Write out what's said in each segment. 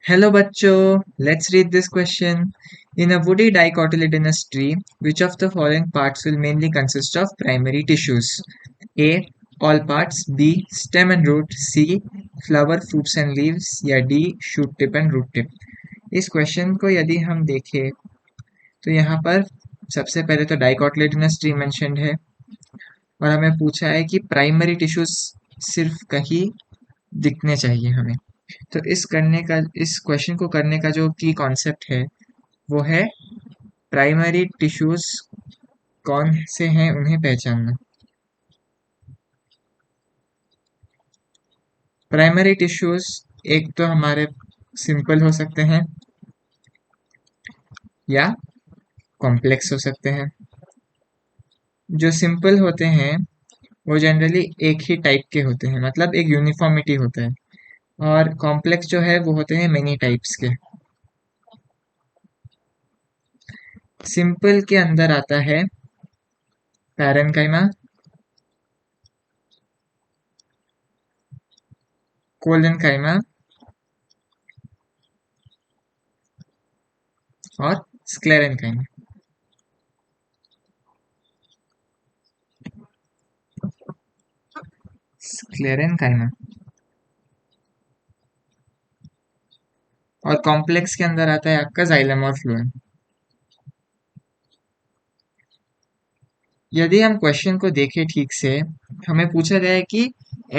Hello bachcho, let's read this question. In a woody dicotyledonous tree, which of the following parts will mainly consist of primary tissues? A. All parts. B. Stem and root. C. Flower, fruits and leaves. या D. Shoot tip and root tip. इस question को यदि हम देखें तो यहाँ पर सबसे पहले तो डाइकोटिलेडोनस ट्री मेंशन्ड है और हमें पूछा है कि प्राइमरी टिश्यूज सिर्फ कहीं दिखने चाहिए हमें। तो इस क्वेश्चन को करने का जो की कॉन्सेप्ट है वो है प्राइमरी टिश्यूज कौन से हैं उन्हें पहचानना। प्राइमरी टिश्यूज एक तो हमारे सिंपल हो सकते हैं या कॉम्प्लेक्स हो सकते हैं। जो सिंपल होते हैं वो जनरली एक ही टाइप के होते हैं, मतलब एक यूनिफॉर्मिटी होता है, और कॉम्प्लेक्स जो है वो होते हैं मेनी टाइप्स के। सिंपल के अंदर आता है पैरेन्काइमा, कोलेनकाइमा और स्क्लेरेनकाइमा। स्क्लेरेनकाइमा और कॉम्प्लेक्स के अंदर आता है आपका जाइलम और फ्लोएम। यदि हम क्वेश्चन को देखें ठीक से, हमें पूछा गया है कि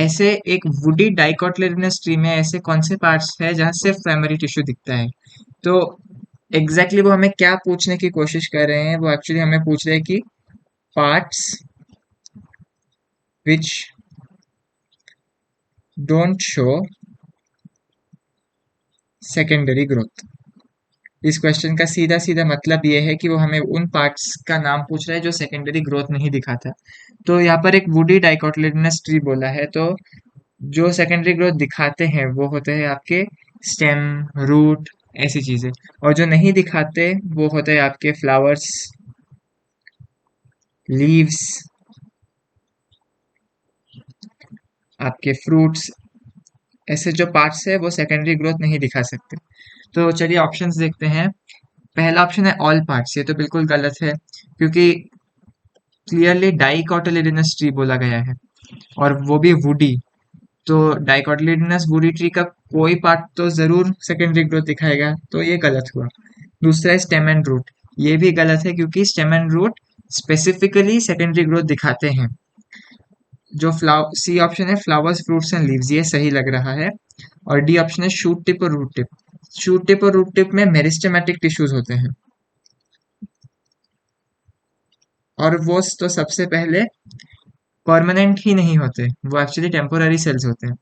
ऐसे एक वुडी डाइकोटिलेडोनस ट्री में ऐसे कौन से पार्ट्स है जहां सिर्फ प्राइमरी टिश्यू दिखता है। तो वो हमें क्या पूछने की कोशिश कर रहे हैं, वो एक्चुअली हमें पूछ रहे हैं कि parts which don't show secondary growth. इस क्वेश्चन का सीधा सीधा मतलब ये है कि वो हमें उन पार्ट्स का नाम पूछ रहा है जो सेकेंडरी ग्रोथ नहीं दिखाता। तो यहाँ पर एक वुडी डाइकोटिलेडोनस ट्री बोला है, तो जो सेकेंडरी ग्रोथ दिखाते हैं वो होते हैं आपके स्टेम, रूट, ऐसी चीजें। और जो नहीं दिखाते वो होते हैं आपके फ्लावर्स, लीव्स, आपके फ्रूट्स। ऐसे जो पार्ट्स है वो सेकेंडरी ग्रोथ नहीं दिखा सकते। तो चलिए ऑप्शंस देखते हैं। पहला ऑप्शन है ऑल पार्ट्स, ये तो बिल्कुल गलत है क्योंकि क्लियरली डाइकोटिलेडोनस ट्री बोला गया है और वो भी वुडी। तो डाइकोटिलेडोनस वुडी ट्री का कोई पार्ट तो जरूर सेकेंडरी ग्रोथ दिखाएगा, तो ये गलत हुआ। दूसरा है स्टेम एंड रूट, ये भी गलत है क्योंकि stem and root specifically secondary growth दिखाते हैं। जो सी ऑप्शन है फ्लावर्स, फ्रूट्स एंड लीव्स, ये सही लग रहा है। और डी ऑप्शन है शूट टिप और रूट टिप। शूट टिप और रूट टिप में मेरिस्टेमेटिक टिश्यूज होते हैं और वो तो सबसे पहले परमानेंट ही नहीं होते, वो एक्चुअली टेम्पोररी सेल्स होते हैं।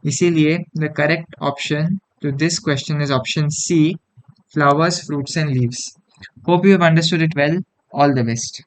इसीलिए the correct option to this question is option C, flowers, fruits and leaves. Hope you have understood it well. All the best.